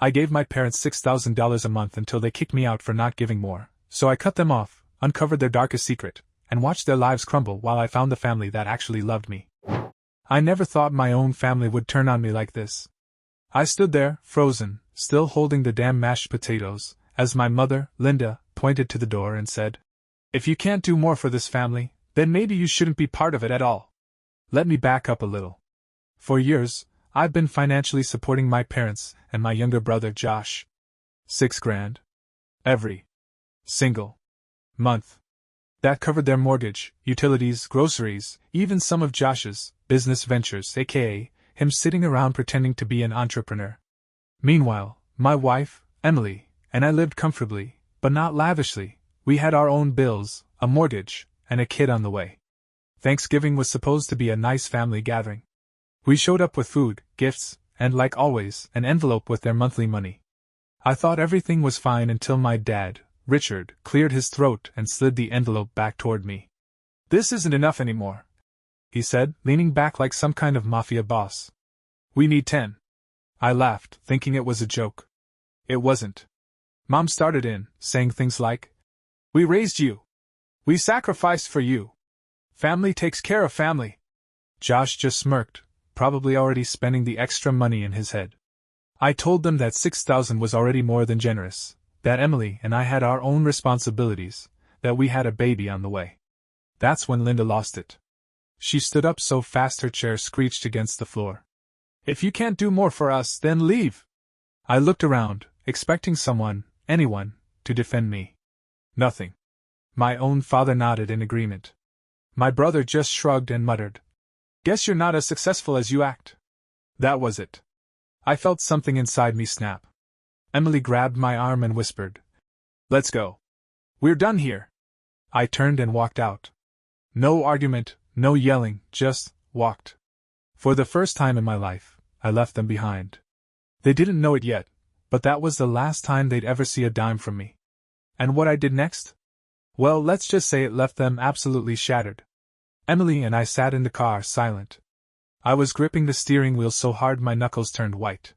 I gave my parents $6,000 a month until they kicked me out for not giving more, so I cut them off, uncovered their darkest secret, and watched their lives crumble while I found the family that actually loved me. I never thought my own family would turn on me like this. I stood there, frozen, still holding the damn mashed potatoes, as my mother, Linda, pointed to the door and said, "If you can't do more for this family, then maybe you shouldn't be part of it at all." Let me back up a little. For years, I've been financially supporting my parents and my younger brother Josh. $6,000. Every single month. That covered their mortgage, utilities, groceries, even some of Josh's business ventures, aka him sitting around pretending to be an entrepreneur. Meanwhile, my wife, Emily, and I lived comfortably, but not lavishly. We had our own bills, a mortgage, and a kid on the way. Thanksgiving was supposed to be a nice family gathering. We showed up with food, gifts, and like always, an envelope with their monthly money. I thought everything was fine until my dad, Richard, cleared his throat and slid the envelope back toward me. "This isn't enough anymore," he said, leaning back like some kind of mafia boss. "We need 10. I laughed, thinking it was a joke. It wasn't. Mom started in, saying things like, "We raised you. We sacrificed for you. Family takes care of family." Josh just smirked, probably already spending the extra money in his head. I told them that $6,000 was already more than generous, that Emily and I had our own responsibilities, that we had a baby on the way. That's when Linda lost it. She stood up so fast her chair screeched against the floor. "If you can't do more for us, then leave." I looked around, expecting someone, anyone, to defend me. Nothing. My own father nodded in agreement. My brother just shrugged and muttered, "Guess you're not as successful as you act." That was it. I felt something inside me snap. Emily grabbed my arm and whispered, "Let's go. We're done here." I turned and walked out. No argument, no yelling, just walked. For the first time in my life, I left them behind. They didn't know it yet, but that was the last time they'd ever see a dime from me. And what I did next? Well, let's just say it left them absolutely shattered. Emily and I sat in the car silent. I was gripping the steering wheel so hard my knuckles turned white.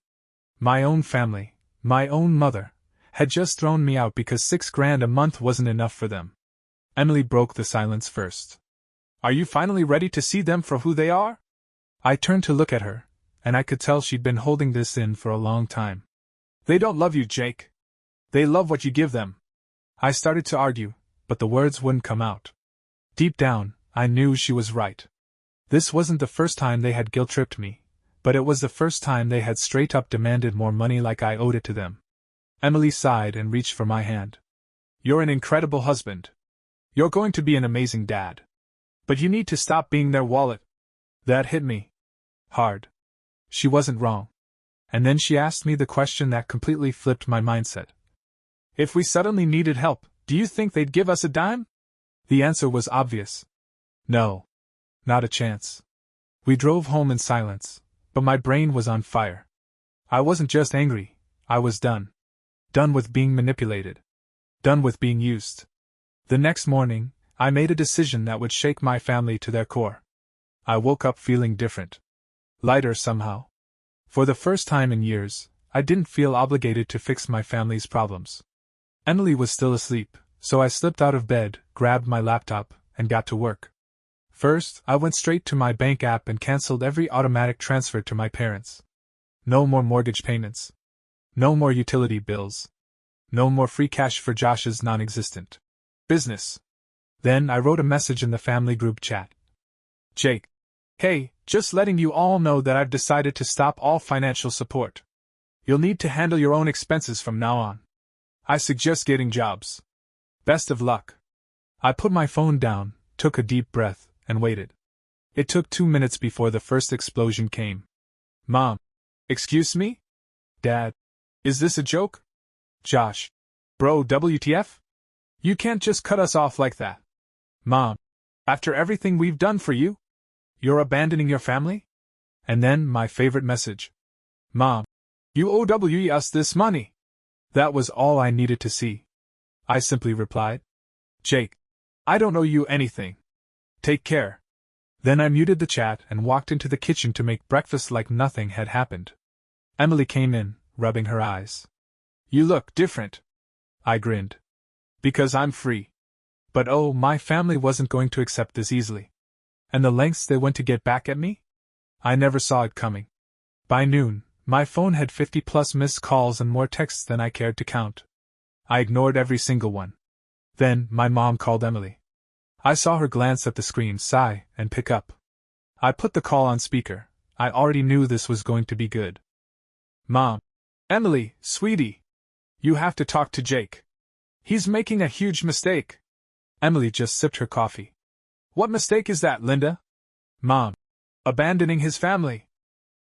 My own family, my own mother, had just thrown me out because $6,000 a month wasn't enough for them. Emily broke the silence first. "Are you finally ready to see them for who they are?" I turned to look at her, and I could tell she'd been holding this in for a long time. "They don't love you, Jake. They love what you give them." I started to argue, but the words wouldn't come out. Deep down, I knew she was right. This wasn't the first time they had guilt-tripped me, but it was the first time they had straight-up demanded more money like I owed it to them. Emily sighed and reached for my hand. "You're an incredible husband. You're going to be an amazing dad. But you need to stop being their wallet." That hit me hard. She wasn't wrong. And then she asked me the question that completely flipped my mindset. "If we suddenly needed help, do you think they'd give us a dime?" The answer was obvious. No. Not a chance. We drove home in silence, but my brain was on fire. I wasn't just angry, I was done. Done with being manipulated. Done with being used. The next morning, I made a decision that would shake my family to their core. I woke up feeling different. Lighter somehow. For the first time in years, I didn't feel obligated to fix my family's problems. Emily was still asleep, so I slipped out of bed, grabbed my laptop, and got to work. First, I went straight to my bank app and canceled every automatic transfer to my parents. No more mortgage payments. No more utility bills. No more free cash for Josh's non-existent business. Then I wrote a message in the family group chat. "Jake. Hey, just letting you all know that I've decided to stop all financial support. You'll need to handle your own expenses from now on. I suggest getting jobs. Best of luck." I put my phone down, took a deep breath, and waited. It took 2 minutes before the first explosion came. "Mom. Excuse me? Dad. Is this a joke? Josh. Bro, WTF? You can't just cut us off like that. Mom. After everything we've done for you? You're abandoning your family?" And then my favorite message. "Mom. You owe us this money." That was all I needed to see. I simply replied, "Jake. I don't owe you anything. Take care." Then I muted the chat and walked into the kitchen to make breakfast like nothing had happened. Emily came in, rubbing her eyes. You look different. I grinned. Because I'm free. But oh, my family wasn't going to accept this easily. And the lengths they went to get back at me? I never saw it coming. By noon, my phone had 50+ missed calls and more texts than I cared to count. I ignored every single one. Then, my mom called Emily. I saw her glance at the screen, sigh, and pick up. I put the call on speaker. I already knew this was going to be good. Mom. Emily, sweetie. You have to talk to Jake. He's making a huge mistake. Emily just sipped her coffee. What mistake is that, Linda? Mom. Abandoning his family.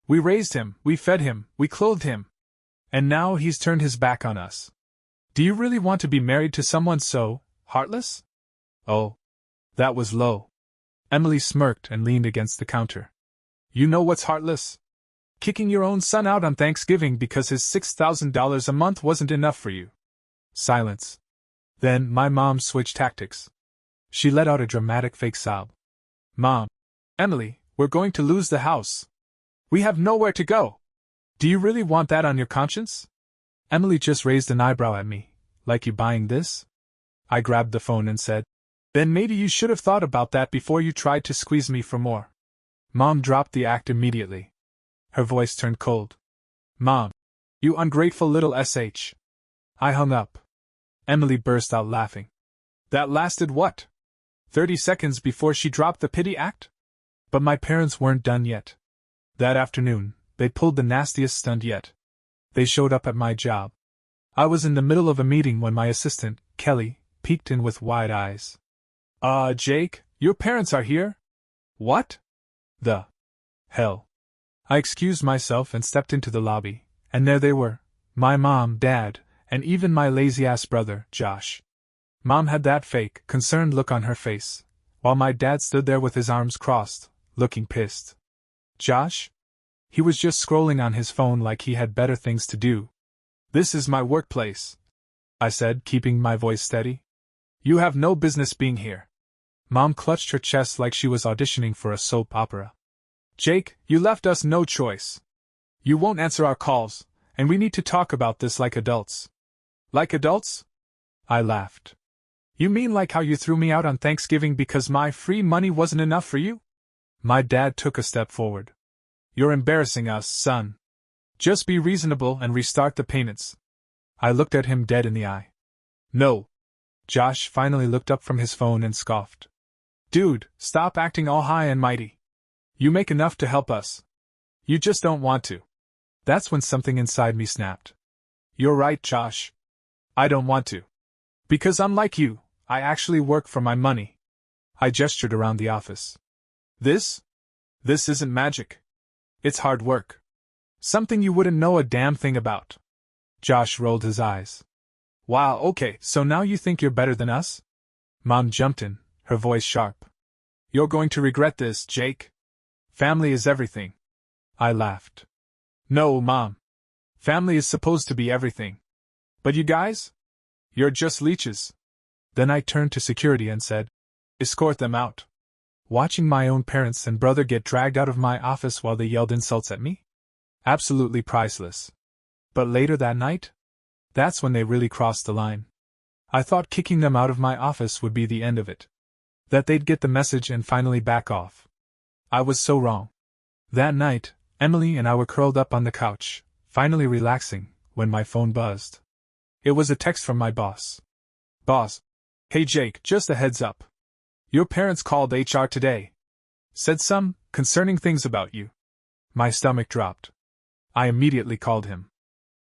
We raised him, we fed him, we clothed him. And now he's turned his back on us. Do you really want to be married to someone so heartless? Oh. That was low. Emily smirked and leaned against the counter. You know what's heartless? Kicking your own son out on Thanksgiving because his $6,000 a month wasn't enough for you. Silence. Then my mom switched tactics. She let out a dramatic fake sob. Mom. Emily, we're going to lose the house. We have nowhere to go. Do you really want that on your conscience? Emily just raised an eyebrow at me. Like you buying this? I grabbed the phone and said, Then maybe you should have thought about that before you tried to squeeze me for more. Mom dropped the act immediately. Her voice turned cold. Mom. You ungrateful little SH. I hung up. Emily burst out laughing. That lasted what? 30 seconds before she dropped the pity act? But my parents weren't done yet. That afternoon, they pulled the nastiest stunt yet. They showed up at my job. I was in the middle of a meeting when my assistant, Kelly, peeked in with wide eyes. Jake, your parents are here? What? The hell? I excused myself and stepped into the lobby, and there they were, my mom, dad, and even my lazy-ass brother, Josh. Mom had that fake, concerned look on her face, while my dad stood there with his arms crossed, looking pissed. Josh? He was just scrolling on his phone like he had better things to do. This is my workplace, I said, keeping my voice steady. You have no business being here. Mom clutched her chest like she was auditioning for a soap opera. Jake, you left us no choice. You won't answer our calls, and we need to talk about this like adults. Like adults? I laughed. You mean like how you threw me out on Thanksgiving because my free money wasn't enough for you? My dad took a step forward. You're embarrassing us, son. Just be reasonable and restart the payments. I looked at him dead in the eye. No. Josh finally looked up from his phone and scoffed. Dude, stop acting all high and mighty. You make enough to help us. You just don't want to. That's when something inside me snapped. You're right, Josh. I don't want to. Because unlike you, I actually work for my money. I gestured around the office. This isn't magic. It's hard work. Something you wouldn't know a damn thing about. Josh rolled his eyes. Wow, okay, so now you think you're better than us? Mom jumped in, her voice sharp. You're going to regret this, Jake. Family is everything. I laughed. No, Mom. Family is supposed to be everything. But you guys? You're just leeches. Then I turned to security and said, Escort them out. Watching my own parents and brother get dragged out of my office while they yelled insults at me? Absolutely priceless. But later that night? That's when they really crossed the line. I thought kicking them out of my office would be the end of it. That they'd get the message and finally back off. I was so wrong. That night, Emily and I were curled up on the couch, finally relaxing, when my phone buzzed. It was a text from my boss. Boss. Hey Jake, just a heads up. Your parents called HR today. Said some concerning things about you. My stomach dropped. I immediately called him.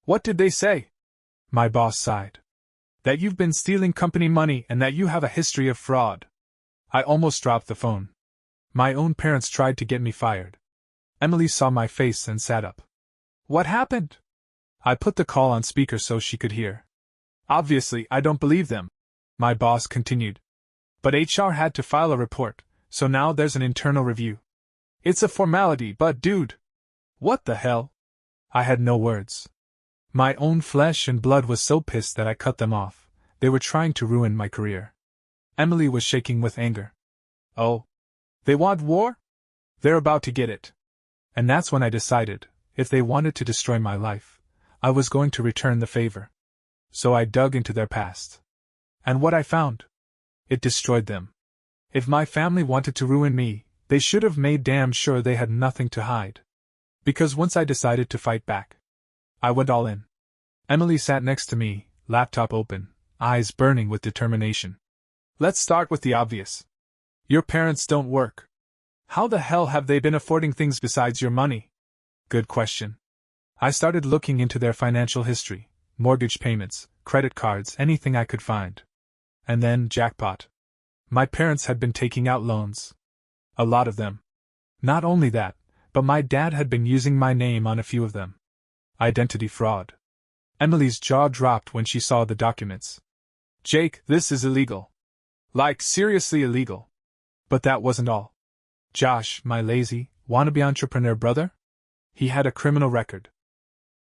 What did they say? My boss sighed. That you've been stealing company money and that you have a history of fraud. I almost dropped the phone. My own parents tried to get me fired. Emily saw my face and sat up. What happened? I put the call on speaker so she could hear. Obviously, I don't believe them, my boss continued. But HR had to file a report, so now there's an internal review. It's a formality, but dude. What the hell? I had no words. My own flesh and blood was so pissed that I cut them off. They were trying to ruin my career. Emily was shaking with anger. Oh. They want war? They're about to get it. And that's when I decided, if they wanted to destroy my life, I was going to return the favor. So I dug into their past. And what I found? It destroyed them. If my family wanted to ruin me, they should have made damn sure they had nothing to hide. Because once I decided to fight back, I went all in. Emily sat next to me, laptop open, eyes burning with determination. Let's start with the obvious. Your parents don't work. How the hell have they been affording things besides your money? Good question. I started looking into their financial history, mortgage payments, credit cards, anything I could find. And then, jackpot. My parents had been taking out loans. A lot of them. Not only that, but my dad had been using my name on a few of them. Identity fraud. Emily's jaw dropped when she saw the documents. Jake, this is illegal. Like, seriously illegal. But that wasn't all. Josh, my lazy, wannabe entrepreneur brother? He had a criminal record.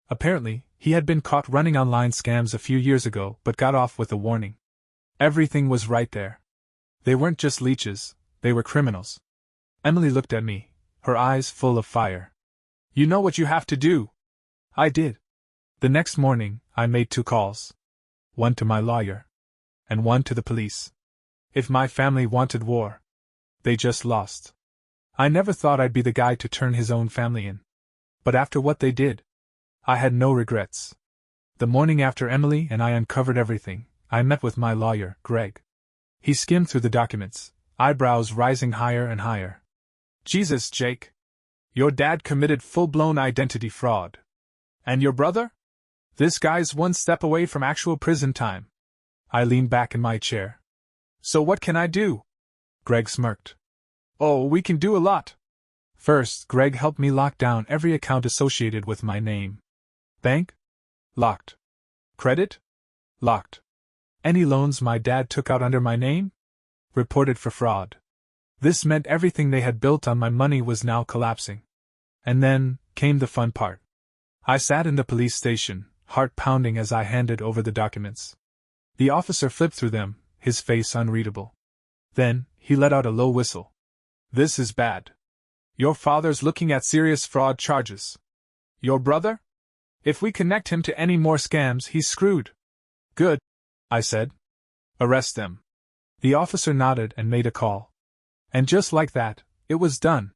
Apparently, he had been caught running online scams a few years ago but got off with a warning. Everything was right there. They weren't just leeches, they were criminals. Emily looked at me, her eyes full of fire. You know what you have to do. I did. The next morning, I made 2 calls. One to my lawyer. And one to the police. If my family wanted war, they just lost. I never thought I'd be the guy to turn his own family in. But after what they did, I had no regrets. The morning after Emily and I uncovered everything, I met with my lawyer, Greg. He skimmed through the documents, eyebrows rising higher and higher. Jesus, Jake. Your dad committed full-blown identity fraud. And your brother? This guy's one step away from actual prison time. I leaned back in my chair. So what can I do? Greg smirked. Oh, we can do a lot. First, Greg helped me lock down every account associated with my name. Bank? Locked. Credit? Locked. Any loans my dad took out under my name? Reported for fraud. This meant everything they had built on my money was now collapsing. And then came the fun part. I sat in the police station, heart pounding as I handed over the documents. The officer flipped through them, his face unreadable. Then, he let out a low whistle. This is bad. Your father's looking at serious fraud charges. Your brother? If we connect him to any more scams, he's screwed. Good, I said. Arrest them. The officer nodded and made a call. And just like that, it was done.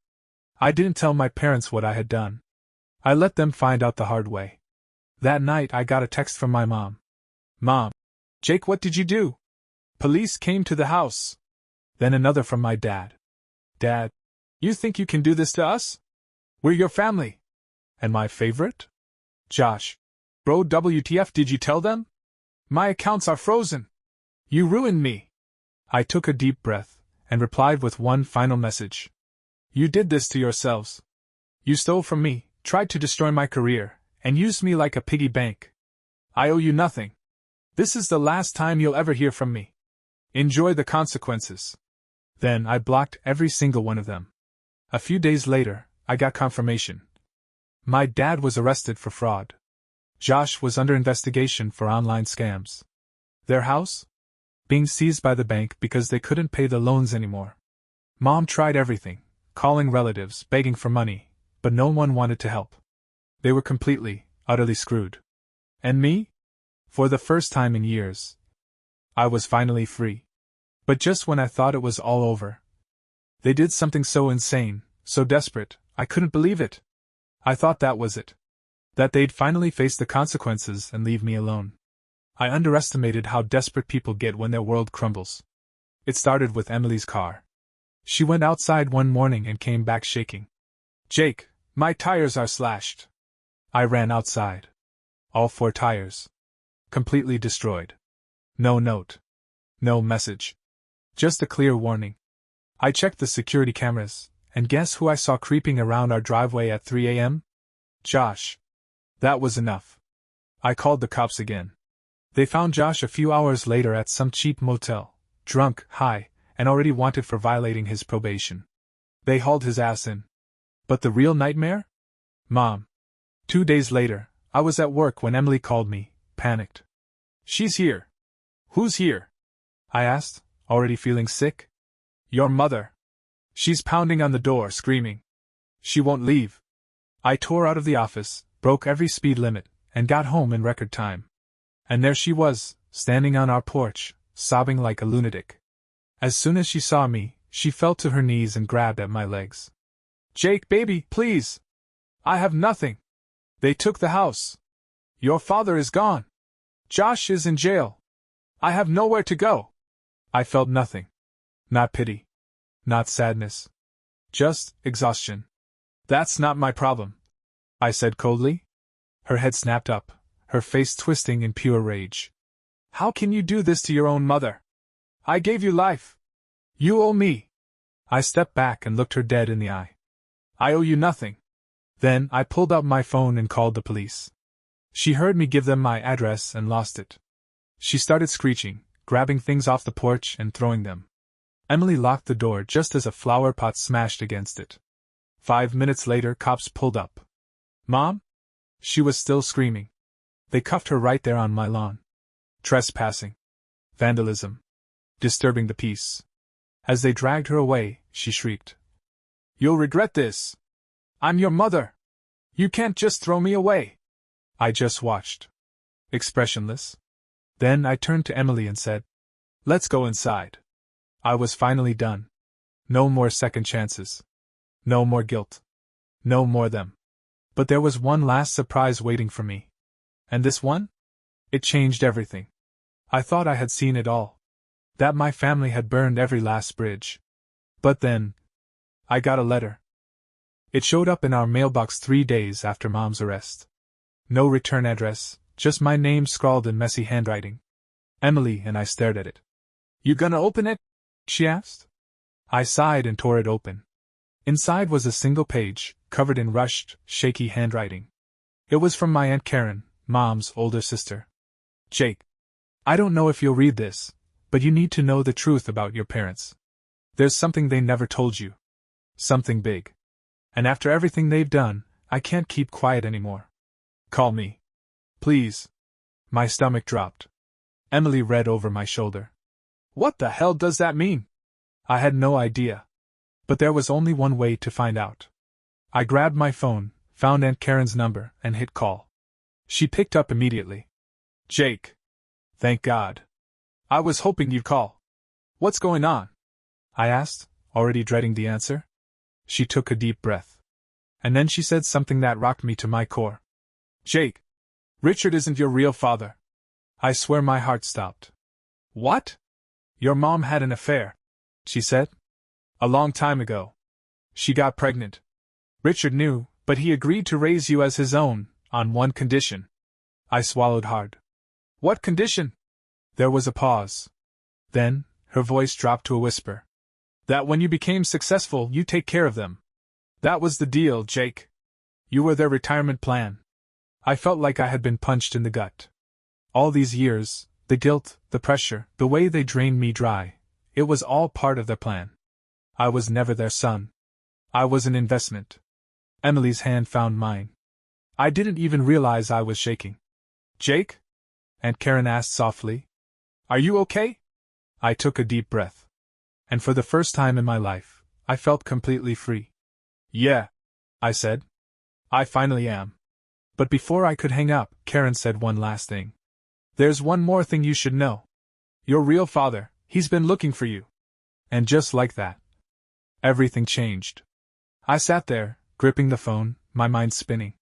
I didn't tell my parents what I had done. I let them find out the hard way. That night I got a text from my mom. Mom. Jake, what did you do? Police came to the house. Then another from my dad. Dad, you think you can do this to us? We're your family. And my favorite? Josh. Bro, WTF, did you tell them? My accounts are frozen. You ruined me. I took a deep breath and replied with one final message. You did this to yourselves. You stole from me, tried to destroy my career, and used me like a piggy bank. I owe you nothing. This is the last time you'll ever hear from me. Enjoy the consequences. Then I blocked every single one of them. A few days later, I got confirmation. My dad was arrested for fraud. Josh was under investigation for online scams. Their house? Being seized by the bank because they couldn't pay the loans anymore. Mom tried everything, calling relatives, begging for money, but no one wanted to help. They were completely, utterly screwed. And me? For the first time in years, I was finally free. But just when I thought it was all over, they did something so insane, so desperate, I couldn't believe it. I thought that was it. That they'd finally face the consequences and leave me alone. I underestimated how desperate people get when their world crumbles. It started with Emily's car. She went outside one morning and came back shaking. Jake, my tires are slashed. I ran outside. All 4 tires. Completely destroyed. No note. No message. Just a clear warning. I checked the security cameras, and guess who I saw creeping around our driveway at 3 a.m.? Josh. That was enough. I called the cops again. They found Josh a few hours later at some cheap motel, drunk, high, and already wanted for violating his probation. They hauled his ass in. But the real nightmare? Mom. 2 days later, I was at work when Emily called me, panicked. She's here. Who's here? I asked, already feeling sick. Your mother. She's pounding on the door, screaming. She won't leave. I tore out of the office, broke every speed limit, and got home in record time. And there she was, standing on our porch, sobbing like a lunatic. As soon as she saw me, she fell to her knees and grabbed at my legs. "Jake, baby, please! I have nothing. They took the house. Your father is gone. Josh is in jail. I have nowhere to go." I felt nothing. Not pity. Not sadness. Just exhaustion. "That's not my problem," I said coldly. Her head snapped up, her face twisting in pure rage. "How can you do this to your own mother? I gave you life. You owe me." I stepped back and looked her dead in the eye. "I owe you nothing." Then I pulled out my phone and called the police. She heard me give them my address and lost it. She started screeching, grabbing things off the porch and throwing them. Emily locked the door just as a flower pot smashed against it. 5 minutes later, cops pulled up. "Mom?" She was still screaming. They cuffed her right there on my lawn. Trespassing. Vandalism. Disturbing the peace. As they dragged her away, she shrieked, "You'll regret this! I'm your mother! You can't just throw me away!" I just watched. Expressionless. Then I turned to Emily and said, "Let's go inside." I was finally done. No more second chances. No more guilt. No more them. But there was one last surprise waiting for me. And this one? It changed everything. I thought I had seen it all. That my family had burned every last bridge. But then, I got a letter. It showed up in our mailbox 3 days after Mom's arrest. No return address, just my name scrawled in messy handwriting. Emily and I stared at it. "You gonna open it?" she asked. I sighed and tore it open. Inside was a single page, covered in rushed, shaky handwriting. It was from my Aunt Karen, Mom's older sister. "Jake, I don't know if you'll read this, but you need to know the truth about your parents. There's something they never told you. Something big. And after everything they've done, I can't keep quiet anymore. Call me. Please." My stomach dropped. Emily read over my shoulder. "What the hell does that mean?" I had no idea. But there was only one way to find out. I grabbed my phone, found Aunt Karen's number, and hit call. She picked up immediately. "Jake. Thank God. I was hoping you'd call. What's going on?" I asked, already dreading the answer. She took a deep breath. And then she said something that rocked me to my core. "Jake, Richard isn't your real father." I swear my heart stopped. "What?" "Your mom had an affair," she said. "A long time ago. She got pregnant. Richard knew, but he agreed to raise you as his own, on one condition." I swallowed hard. "What condition?" There was a pause. Then, her voice dropped to a whisper. "That when you became successful, you take care of them. That was the deal, Jake. You were their retirement plan." I felt like I had been punched in the gut. All these years, the guilt, the pressure, the way they drained me dry, it was all part of their plan. I was never their son. I was an investment. Emily's hand found mine. I didn't even realize I was shaking. "Jake?" Aunt Karen asked softly. "Are you okay?" I took a deep breath. And for the first time in my life, I felt completely free. "Yeah," I said. "I finally am." But before I could hang up, Karen said one last thing. "There's one more thing you should know. Your real father, he's been looking for you." And just like that, everything changed. I sat there, gripping the phone, my mind spinning.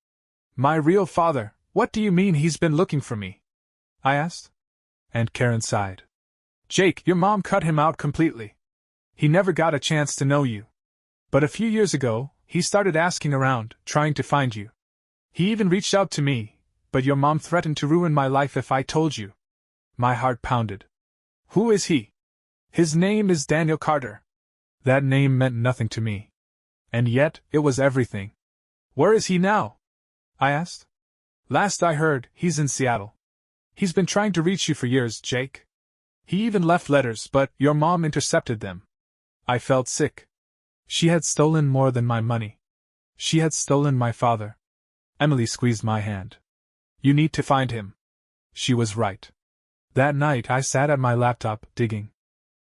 "My real father, what do you mean he's been looking for me?" I asked. Aunt Karen sighed. "Jake, your mom cut him out completely. He never got a chance to know you. But a few years ago, he started asking around, trying to find you. He even reached out to me, but your mom threatened to ruin my life if I told you." My heart pounded. "Who is he?" "His name is Daniel Carter." That name meant nothing to me. And yet, it was everything. "Where is he now?" I asked. "Last I heard, he's in Seattle. He's been trying to reach you for years, Jake. He even left letters, but your mom intercepted them." I felt sick. She had stolen more than my money. She had stolen my father. Emily squeezed my hand. "You need to find him." She was right. That night I sat at my laptop, digging.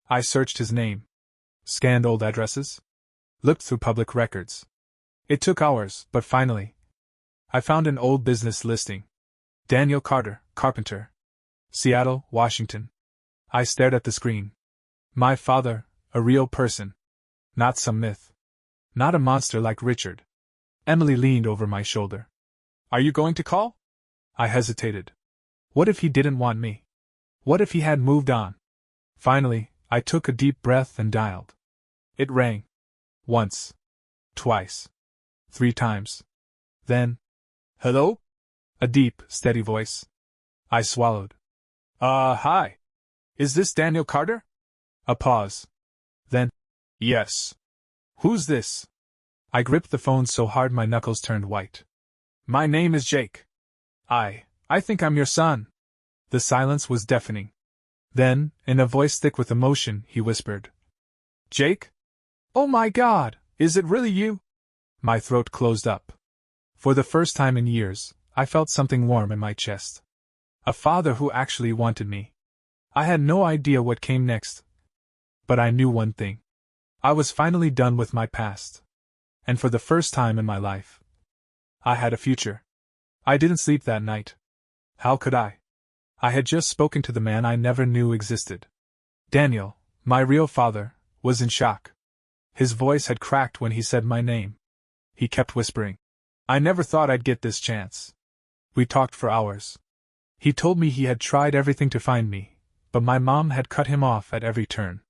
I searched his name. Scanned old addresses. Looked through public records. It took hours, but finally, I found an old business listing. Daniel Carter, carpenter. Seattle, Washington. I stared at the screen. My father, a real person. Not some myth. Not a monster like Richard. Emily leaned over my shoulder. Are you going to call? I hesitated. What if he didn't want me? What if he had moved on? Finally, I took a deep breath and dialed. It rang. Once. Twice. 3 times. Then, hello? A deep, steady voice. I swallowed. Hi. Is this Daniel Carter? A pause. Then, yes. Who's this? I gripped the phone so hard my knuckles turned white. My name is Jake. I think I'm your son. The silence was deafening. Then, in a voice thick with emotion, he whispered. Jake? Oh my God, is it really you? My throat closed up. For the first time in years, I felt something warm in my chest. A father who actually wanted me. I had no idea what came next. But I knew one thing. I was finally done with my past. And for the first time in my life, I had a future. I didn't sleep that night. How could I? I had just spoken to the man I never knew existed. Daniel, my real father, was in shock. His voice had cracked when he said my name. He kept whispering. I never thought I'd get this chance. We talked for hours. He told me he had tried everything to find me, but my mom had cut him off at every turn.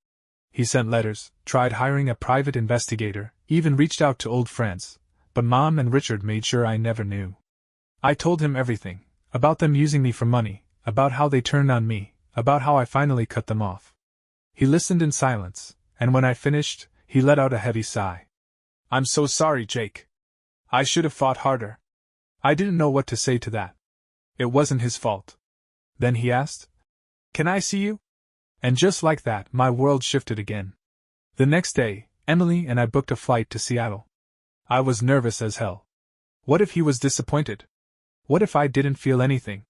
He sent letters, tried hiring a private investigator, even reached out to old friends, but Mom and Richard made sure I never knew. I told him everything, about them using me for money, about how they turned on me, about how I finally cut them off. He listened in silence, and when I finished, he let out a heavy sigh. I'm so sorry, Jake. I should have fought harder. I didn't know what to say to that. It wasn't his fault. Then he asked, Can I see you? And just like that, my world shifted again. The next day, Emily and I booked a flight to Seattle. I was nervous as hell. What if he was disappointed? What if I didn't feel anything?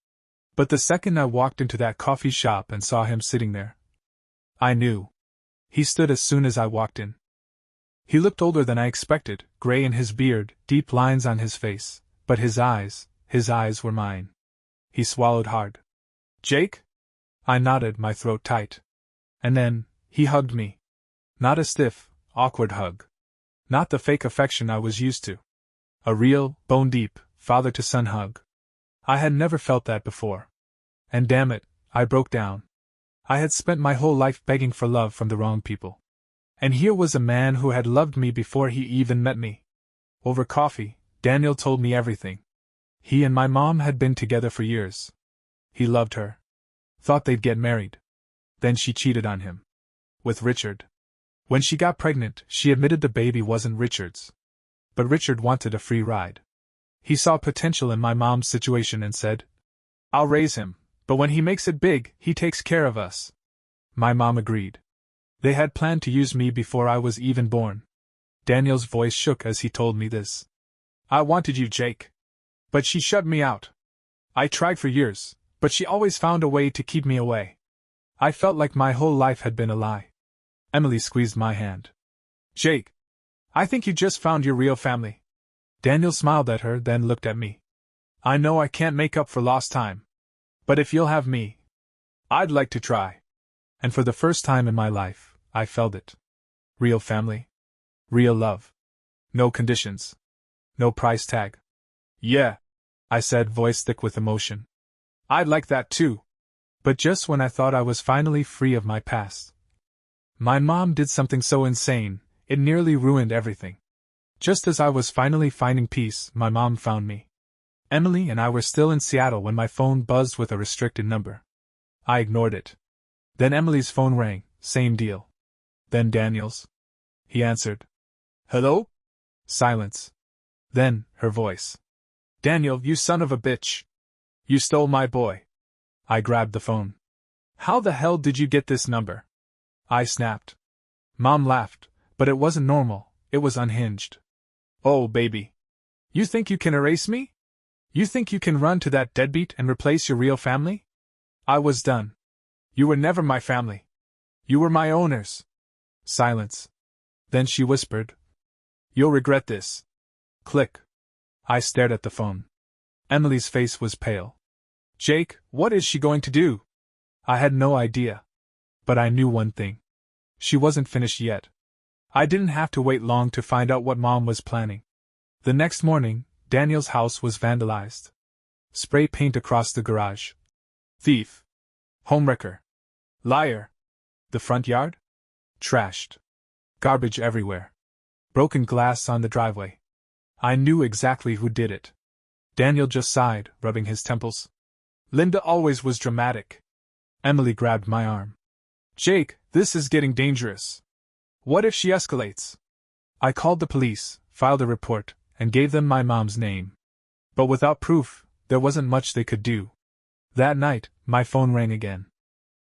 But the second I walked into that coffee shop and saw him sitting there, I knew. He stood as soon as I walked in. He looked older than I expected, gray in his beard, deep lines on his face, but his eyes were mine. He swallowed hard. Jake? I nodded, my throat tight. And then, he hugged me. Not a stiff, awkward hug. Not the fake affection I was used to. A real, bone-deep, father-to-son hug. I had never felt that before. And damn it, I broke down. I had spent my whole life begging for love from the wrong people. And here was a man who had loved me before he even met me. Over coffee, Daniel told me everything. He and my mom had been together for years. He loved her. Thought they'd get married. Then she cheated on him. With Richard. When she got pregnant, she admitted the baby wasn't Richard's. But Richard wanted a free ride. He saw potential in my mom's situation and said, I'll raise him, but when he makes it big, he takes care of us. My mom agreed. They had planned to use me before I was even born. Daniel's voice shook as he told me this. I wanted you, Jake. But she shut me out. I tried for years, but she always found a way to keep me away. I felt like my whole life had been a lie. Emily squeezed my hand. Jake, I think you just found your real family. Daniel smiled at her, then looked at me. I know I can't make up for lost time. But if you'll have me, I'd like to try. And for the first time in my life, I felt it. Real family. Real love. No conditions. No price tag. Yeah, I said, voice thick with emotion. I'd like that too. But just when I thought I was finally free of my past, my mom did something so insane, it nearly ruined everything. Just as I was finally finding peace, my mom found me. Emily and I were still in Seattle when my phone buzzed with a restricted number. I ignored it. Then Emily's phone rang, same deal. Then Daniel's. He answered. Hello? Silence. Then, her voice. Daniel, you son of a bitch. You stole my boy. I grabbed the phone. How the hell did you get this number? I snapped. Mom laughed, but it wasn't normal, it was unhinged. Oh, baby. You think you can erase me? You think you can run to that deadbeat and replace your real family? I was done. You were never my family. You were my owners. Silence. Then she whispered. You'll regret this. Click. I stared at the phone. Emily's face was pale. Jake, what is she going to do? I had no idea. But I knew one thing. She wasn't finished yet. I didn't have to wait long to find out what Mom was planning. The next morning, Daniel's house was vandalized. Spray paint across the garage. Thief. Homewrecker. Liar. The front yard? Trashed. Garbage everywhere. Broken glass on the driveway. I knew exactly who did it. Daniel just sighed, rubbing his temples. Linda always was dramatic. Emily grabbed my arm. Jake, this is getting dangerous. What if she escalates? I called the police, filed a report, and gave them my mom's name. But without proof, there wasn't much they could do. That night, my phone rang again.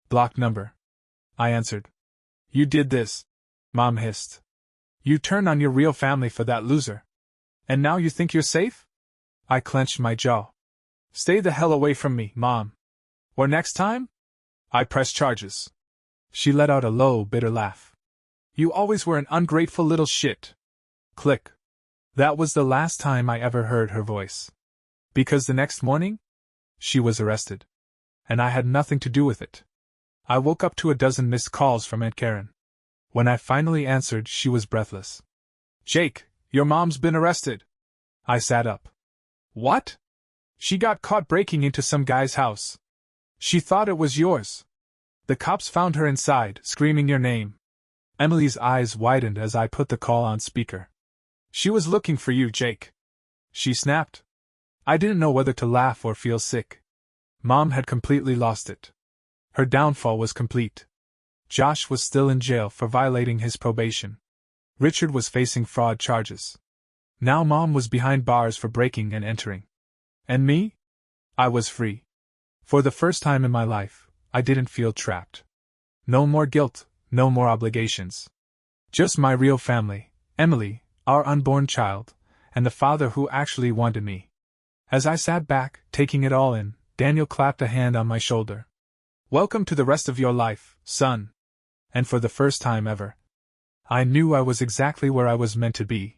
Blocked number. I answered. You did this, Mom hissed. You turned on your real family for that loser. And now you think you're safe? I clenched my jaw. Stay the hell away from me, Mom. Or next time? I press charges. She let out a low, bitter laugh. You always were an ungrateful little shit. Click. That was the last time I ever heard her voice. Because the next morning, she was arrested. And I had nothing to do with it. I woke up to a dozen missed calls from Aunt Karen. When I finally answered, she was breathless. Jake, your mom's been arrested. I sat up. What? She got caught breaking into some guy's house. She thought it was yours. The cops found her inside, screaming your name. Emily's eyes widened as I put the call on speaker. She was looking for you, Jake. She snapped. I didn't know whether to laugh or feel sick. Mom had completely lost it. Her downfall was complete. Josh was still in jail for violating his probation. Richard was facing fraud charges. Now Mom was behind bars for breaking and entering. And me? I was free. For the first time in my life, I didn't feel trapped. No more guilt, no more obligations. Just my real family, Emily, our unborn child, and the father who actually wanted me. As I sat back, taking it all in, Daniel clapped a hand on my shoulder. Welcome to the rest of your life, son. And for the first time ever, I knew I was exactly where I was meant to be.